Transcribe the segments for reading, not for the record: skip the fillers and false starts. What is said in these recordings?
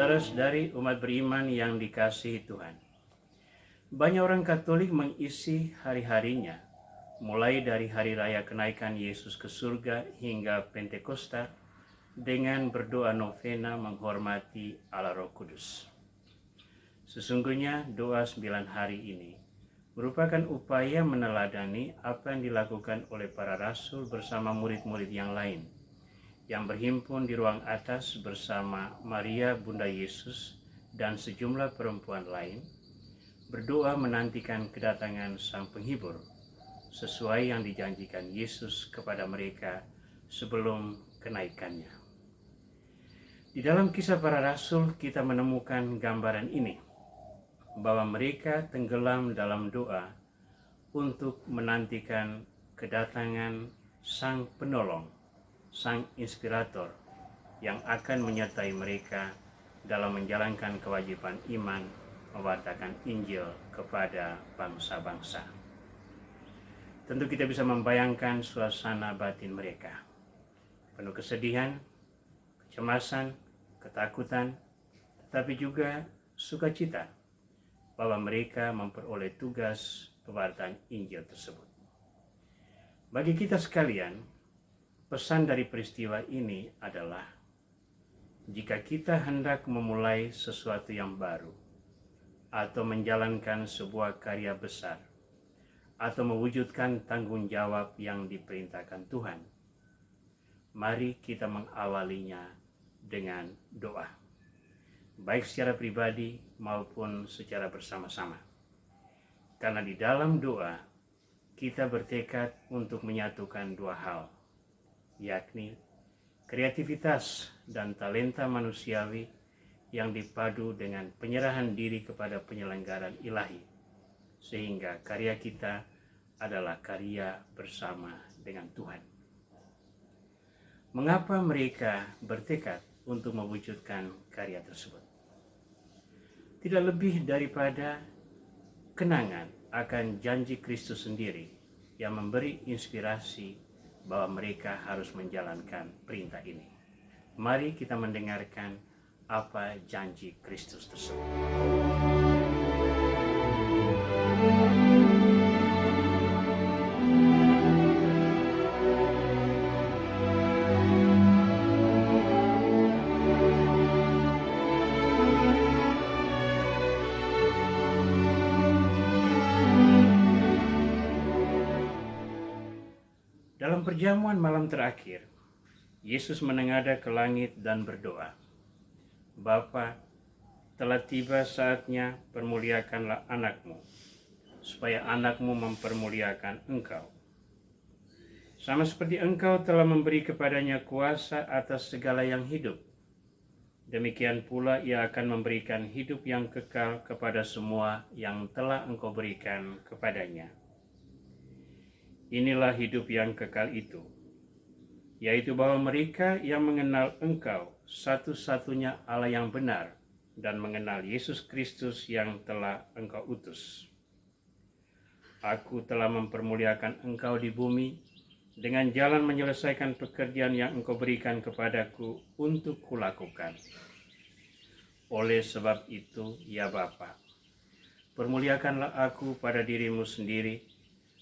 Saudara-saudari umat beriman yang dikasihi Tuhan, banyak orang Katolik mengisi hari-harinya, mulai dari hari raya kenaikan Yesus ke surga hingga Pentakosta, dengan berdoa novena menghormati Allah Roh Kudus. Sesungguhnya doa 9 hari ini merupakan upaya meneladani apa yang dilakukan oleh para rasul bersama murid-murid yang lain, yang berhimpun di ruang atas bersama Maria Bunda Yesus dan sejumlah perempuan lain, berdoa menantikan kedatangan Sang Penghibur, sesuai yang dijanjikan Yesus kepada mereka sebelum kenaikannya. Di dalam kisah para rasul kita menemukan gambaran ini, bahwa mereka tenggelam dalam doa untuk menantikan kedatangan Sang Penolong, Sang Inspirator yang akan menyertai mereka dalam menjalankan kewajiban iman mewartakan Injil kepada bangsa-bangsa. Tentu kita bisa membayangkan suasana batin mereka, penuh kesedihan, kecemasan, ketakutan, tetapi juga sukacita bahwa mereka memperoleh tugas pewartaan Injil tersebut. Bagi kita sekalian, pesan dari peristiwa ini adalah, jika kita hendak memulai sesuatu yang baru, atau menjalankan sebuah karya besar, atau mewujudkan tanggung jawab yang diperintahkan Tuhan, mari kita mengawalinya dengan doa, baik secara pribadi maupun secara bersama-sama. Karena di dalam doa, kita bertekad untuk menyatukan dua hal, yakni kreativitas dan talenta manusiawi yang dipadu dengan penyerahan diri kepada penyelenggaraan ilahi, sehingga karya kita adalah karya bersama dengan Tuhan. Mengapa mereka bertekad untuk mewujudkan karya tersebut? Tidak lebih daripada kenangan akan janji Kristus sendiri yang memberi inspirasi bahwa mereka harus menjalankan perintah ini. Mari kita mendengarkan apa janji Kristus tersebut. Dalam perjamuan malam terakhir, Yesus menengadah ke langit dan berdoa, "Bapa, telah tiba saatnya, permuliakanlah anakmu, supaya anakmu mempermuliakan engkau. Sama seperti engkau telah memberi kepadanya kuasa atas segala yang hidup, demikian pula ia akan memberikan hidup yang kekal kepada semua yang telah engkau berikan kepadanya. Inilah hidup yang kekal itu, yaitu bahwa mereka yang mengenal engkau satu-satunya Allah yang benar dan mengenal Yesus Kristus yang telah engkau utus. Aku telah mempermuliakan engkau di bumi dengan jalan menyelesaikan pekerjaan yang engkau berikan kepadaku untuk kulakukan. Oleh sebab itu, ya Bapa, permuliakanlah aku pada dirimu sendiri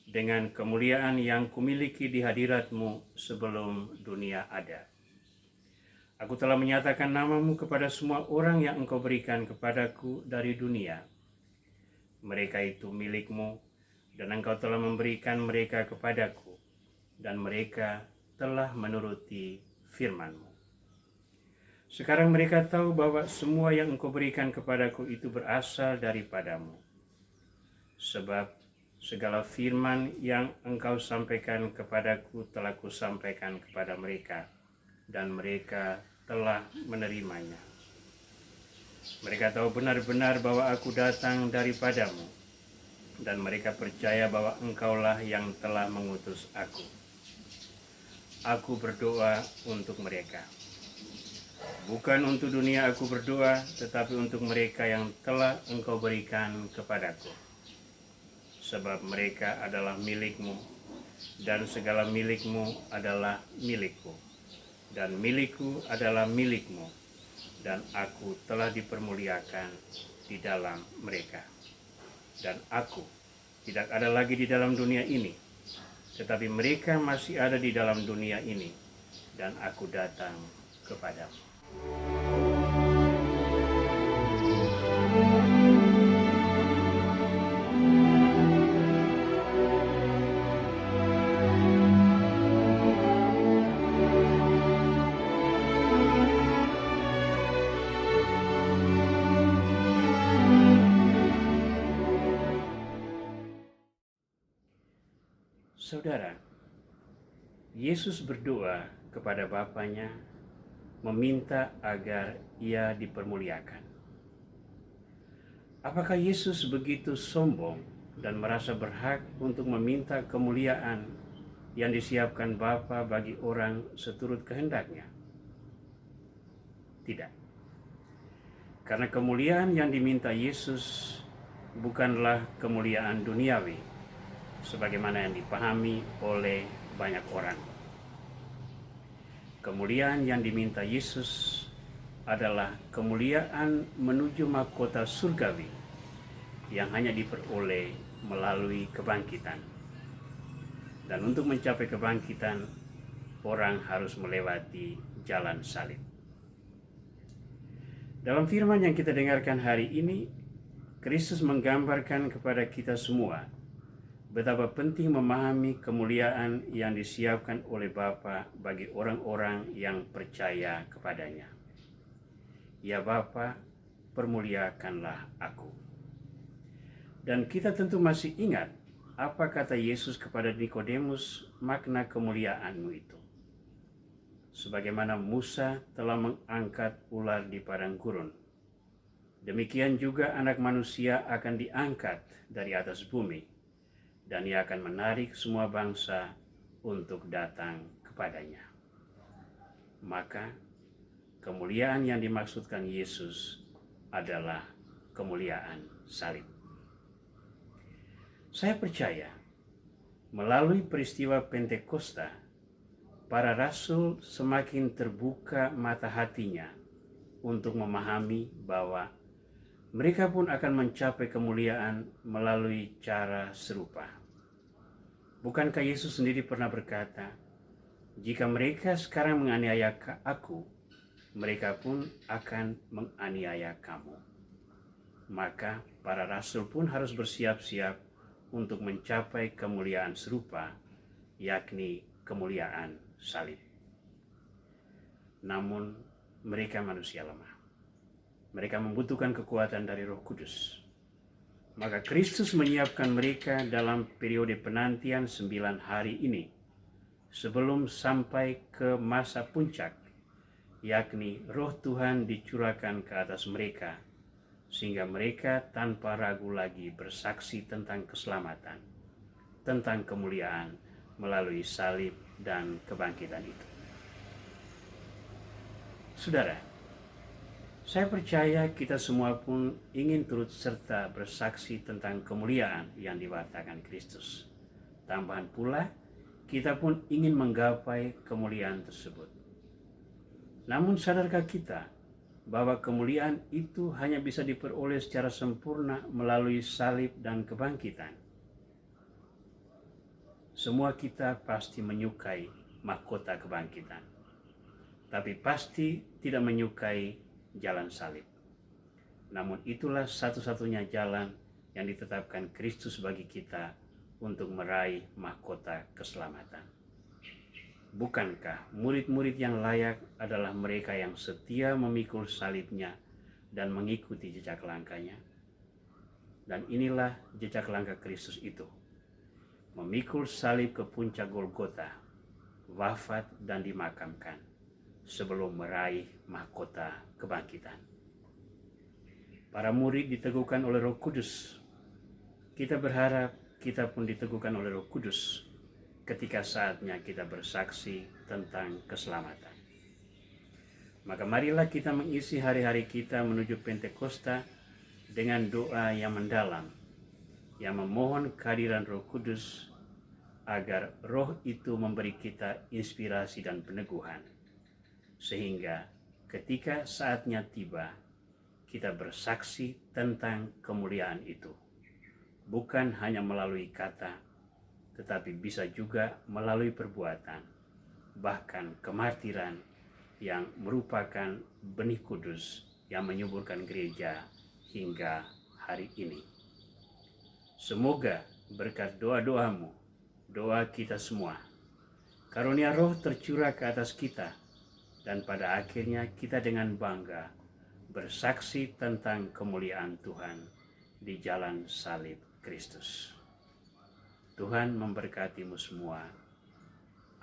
dengan kemuliaan yang kumiliki di hadirat-Mu sebelum dunia ada. Aku telah menyatakan namamu kepada semua orang yang engkau berikan kepadaku dari dunia. Mereka itu milik-Mu, dan engkau telah memberikan mereka kepadaku, dan mereka telah menuruti firman-Mu. Sekarang mereka tahu bahwa semua yang engkau berikan kepadaku itu berasal daripada-Mu. Sebab segala firman yang engkau sampaikan kepadaku telah kusampaikan kepada mereka, dan mereka telah menerimanya. Mereka tahu benar-benar bahwa aku datang daripadamu, dan mereka percaya bahwa engkaulah yang telah mengutus aku. Aku berdoa untuk mereka. Bukan untuk dunia aku berdoa, tetapi untuk mereka yang telah engkau berikan kepadaku. Sebab mereka adalah milik-Mu, dan segala milik-Mu adalah milik-Ku, dan milik-Ku adalah milik-Mu, dan aku telah dipermuliakan di dalam mereka. Dan aku tidak ada lagi di dalam dunia ini, tetapi mereka masih ada di dalam dunia ini, dan aku datang kepadamu. Saudara, Yesus berdoa kepada Bapanya meminta agar ia dipermuliakan. Apakah Yesus begitu sombong dan merasa berhak untuk meminta kemuliaan yang disiapkan Bapa bagi orang seturut kehendaknya? Tidak. Karena kemuliaan yang diminta Yesus bukanlah kemuliaan duniawi, sebagaimana yang dipahami oleh banyak orang. Kemuliaan yang diminta Yesus adalah kemuliaan menuju mahkota surgawi yang hanya diperoleh melalui kebangkitan. Dan untuk mencapai kebangkitan, orang harus melewati jalan salib. Dalam firman yang kita dengarkan hari ini, Kristus menggambarkan kepada kita semua betapa penting memahami kemuliaan yang disiapkan oleh Bapa bagi orang-orang yang percaya kepadanya. Ya Bapa, permuliakanlah aku. Dan kita tentu masih ingat apa kata Yesus kepada Nikodemus, makna kemuliaanmu itu. Sebagaimana Musa telah mengangkat ular di padang gurun, demikian juga Anak Manusia akan diangkat dari atas bumi, dan ia akan menarik semua bangsa untuk datang kepadanya. Maka kemuliaan yang dimaksudkan Yesus adalah kemuliaan salib. Saya percaya melalui peristiwa Pentakosta, para rasul semakin terbuka mata hatinya untuk memahami bahwa mereka pun akan mencapai kemuliaan melalui cara serupa. Bukankah Yesus sendiri pernah berkata, jika mereka sekarang menganiaya aku, mereka pun akan menganiaya kamu. Maka para rasul pun harus bersiap-siap untuk mencapai kemuliaan serupa, yakni kemuliaan salib. Namun mereka manusia lemah. Mereka membutuhkan kekuatan dari Roh Kudus. Maka Kristus menyiapkan mereka dalam periode penantian 9 hari ini sebelum sampai ke masa puncak, yakni Roh Tuhan dicurahkan ke atas mereka sehingga mereka tanpa ragu lagi bersaksi tentang keselamatan, tentang kemuliaan melalui salib dan kebangkitan itu. Saudara, saya percaya kita semua pun ingin turut serta bersaksi tentang kemuliaan yang diwartakan Kristus. Tambahan pula, kita pun ingin menggapai kemuliaan tersebut. Namun sadarkah kita bahwa kemuliaan itu hanya bisa diperoleh secara sempurna melalui salib dan kebangkitan? Semua kita pasti menyukai mahkota kebangkitan, tapi pasti tidak menyukai jalan salib. Namun itulah satu-satunya jalan yang ditetapkan Kristus bagi kita untuk meraih mahkota keselamatan. Bukankah murid-murid yang layak adalah mereka yang setia memikul salibnya dan mengikuti jejak langkahnya? Dan inilah jejak langkah Kristus itu. Memikul salib ke puncak Golgota, wafat dan dimakamkan sebelum meraih mahkota kebangkitan. Para murid diteguhkan oleh Roh Kudus. Kita berharap kita pun diteguhkan oleh Roh Kudus ketika saatnya kita bersaksi tentang keselamatan. Maka marilah kita mengisi hari-hari kita menuju Pentakosta dengan doa yang mendalam, yang memohon kehadiran Roh Kudus agar Roh itu memberi kita inspirasi dan peneguhan, sehingga ketika saatnya tiba, kita bersaksi tentang kemuliaan itu. Bukan hanya melalui kata, tetapi bisa juga melalui perbuatan, bahkan kemartiran yang merupakan benih kudus yang menyuburkan gereja hingga hari ini. Semoga berkat doa-doamu, doa kita semua, karunia Roh tercurah ke atas kita, dan pada akhirnya kita dengan bangga bersaksi tentang kemuliaan Tuhan di jalan salib Kristus. Tuhan memberkatimu semua.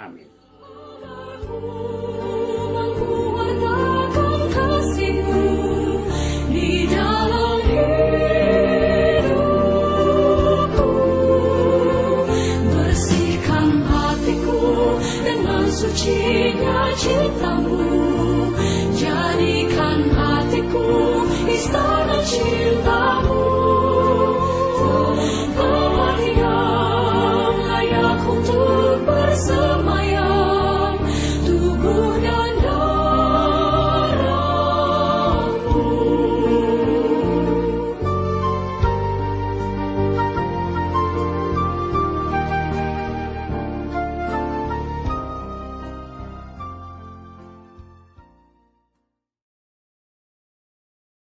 Amin. Bersihkan hatiku dengan sucinya cintamu.